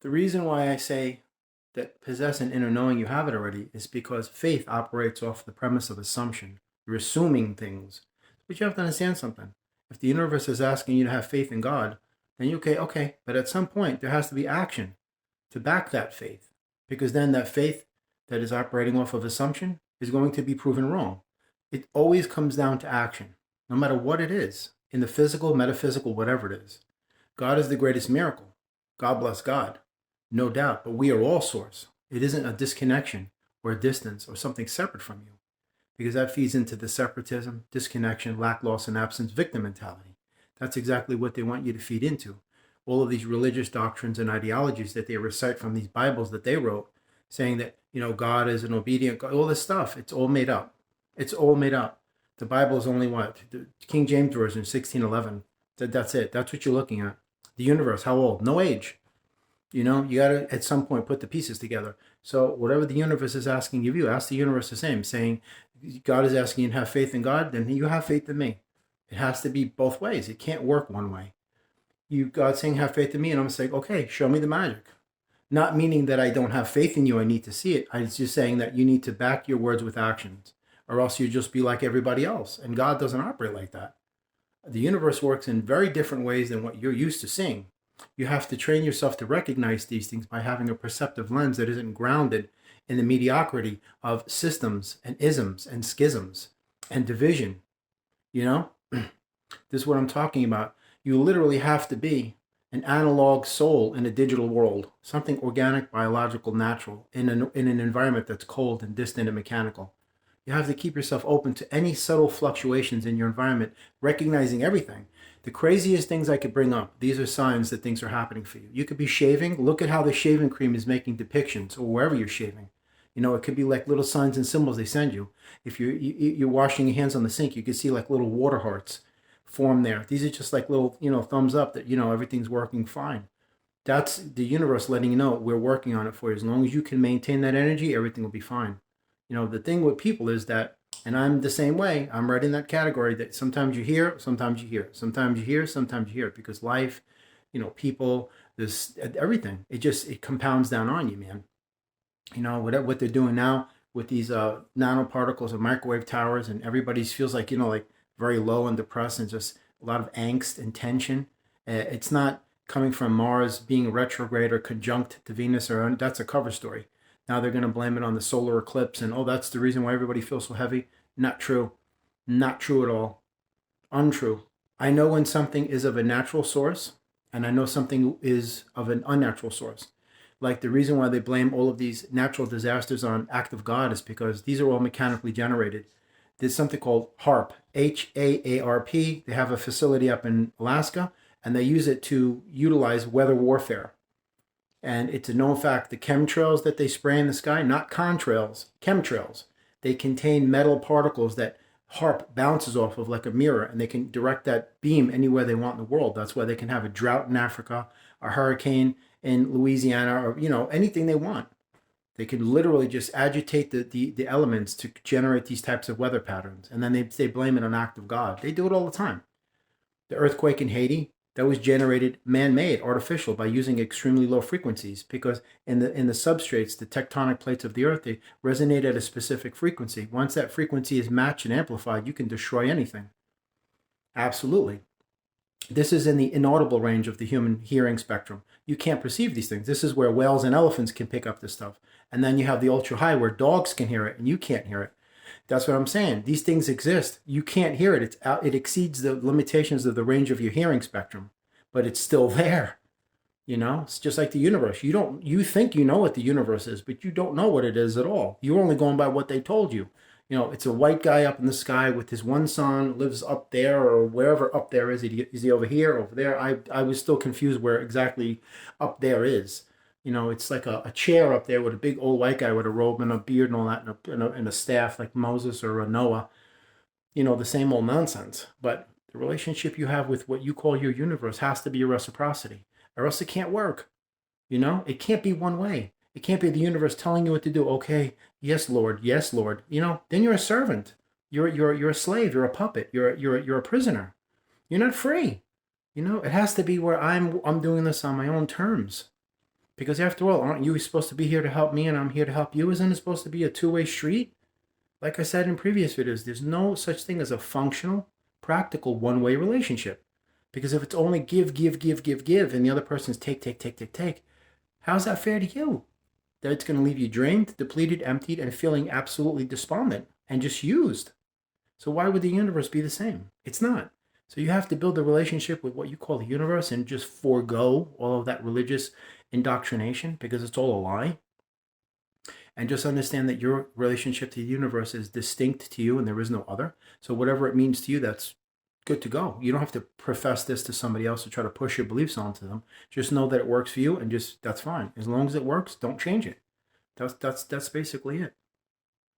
The reason why I say that possess an inner knowing you have it already is because faith operates off the premise of assumption. You're assuming things. But you have to understand something. If the universe is asking you to have faith in God, then you okay. But at some point, there has to be action to back that faith. Because then that faith that is operating off of assumption is going to be proven wrong. It always comes down to action, no matter what it is, in the physical, metaphysical, whatever it is. God is the greatest miracle. God bless God. No doubt, but we are all source. It isn't a disconnection or a distance or something separate from you, because that feeds into the separatism, disconnection, lack, loss, and absence, victim mentality. That's exactly what they want you to feed into. All of these religious doctrines and ideologies that they recite from these Bibles that they wrote, saying that, God is an obedient God, all this stuff, it's all made up. It's all made up. The Bible is only what? The King James Version, 1611. That's it. That's what you're looking at. The universe, how old? No age. You got to, at some point, put the pieces together. So whatever the universe is asking of you, ask the universe the same, saying, God is asking you to have faith in God, then you have faith in me. It has to be both ways. It can't work one way. God saying, have faith in me, and I'm saying, okay, show me the magic. Not meaning that I don't have faith in you, I need to see it. I'm just saying that you need to back your words with actions, or else you just be like everybody else. And God doesn't operate like that. The universe works in very different ways than what you're used to seeing. You have to train yourself to recognize these things by having a perceptive lens that isn't grounded in the mediocrity of systems and isms and schisms and division. This is what I'm talking about. You literally have to be an analog soul in a digital world, something organic, biological, natural, in an environment that's cold and distant and mechanical. You have to keep yourself open to any subtle fluctuations in your environment, recognizing everything. The craziest things I could bring up, these are signs that things are happening for you. You could be shaving. Look at how the shaving cream is making depictions, or wherever you're shaving. It could be like little signs and symbols they send you. If you're washing your hands on the sink, you can see like little water hearts form there. These are just like little, thumbs up that, everything's working fine. That's the universe letting you know we're working on it for you. As long as you can maintain that energy, everything will be fine. The thing with people is that, and I'm the same way, I'm right in that category that sometimes you hear, sometimes you hear, sometimes you hear, sometimes you hear, because life, people, this, everything, it compounds down on you, man. What they're doing now with these nanoparticles and microwave towers, and everybody feels like, like very low and depressed and just a lot of angst and tension. It's not coming from Mars being retrograde or conjunct to Venus, or that's a cover story. Now they're going to blame it on the solar eclipse and, that's the reason why everybody feels so heavy. Not true. Not true at all. Untrue. I know when something is of a natural source, and I know something is of an unnatural source. Like the reason why they blame all of these natural disasters on act of God is because these are all mechanically generated. There's something called HAARP, HAARP. They have a facility up in Alaska, and they use it to utilize weather warfare. And it's a known fact, the chemtrails that they spray in the sky, not contrails, chemtrails, they contain metal particles that HAARP bounces off of like a mirror, and they can direct that beam anywhere they want in the world. That's why they can have a drought in Africa, a hurricane in Louisiana, or anything they want. They can literally just agitate the elements to generate these types of weather patterns, and then they blame it on act of God. They do it all the time. The earthquake in Haiti, that was generated man-made, artificial, by using extremely low frequencies, because in the substrates, the tectonic plates of the earth, they resonate at a specific frequency. Once that frequency is matched and amplified, you can destroy anything. Absolutely. This is in the inaudible range of the human hearing spectrum. You can't perceive these things. This is where whales and elephants can pick up this stuff. And then you have the ultra high where dogs can hear it and you can't hear it. That's what I'm saying. These things exist. You can't hear it. It exceeds the limitations of the range of your hearing spectrum, but it's still there. It's just like the universe. You think you know what the universe is, but you don't know what it is at all. You're only going by what they told you. It's a white guy up in the sky with his one son, lives up there or wherever up there is. Is he over here, over there? I was still confused where exactly up there is. It's like a chair up there with a big old white guy with a robe and a beard and all that, and a staff like Moses or a Noah. The same old nonsense. But the relationship you have with what you call your universe has to be a reciprocity, or else it can't work. It can't be one way. It can't be the universe telling you what to do. Okay, yes, Lord, yes, Lord. Then you're a servant. You're a slave. You're a puppet. You're a prisoner. You're not free. It has to be where I'm doing this on my own terms. Because after all, aren't you supposed to be here to help me and I'm here to help you? Isn't it supposed to be a two-way street? Like I said in previous videos, there's no such thing as a functional, practical one-way relationship. Because if it's only give, give, give, give, give, and the other person's take, take, take, take, take, how's that fair to you? That it's going to leave you drained, depleted, emptied, and feeling absolutely despondent and just used. So why would the universe be the same? It's not. So you have to build a relationship with what you call the universe and just forego all of that religious indoctrination because it's all a lie. And just understand that your relationship to the universe is distinct to you and there is no other. So whatever it means to you, that's good to go. You don't have to profess this to somebody else to try to push your beliefs onto them. Just know that it works for you and just that's fine. As long as it works, don't change it. That's basically it.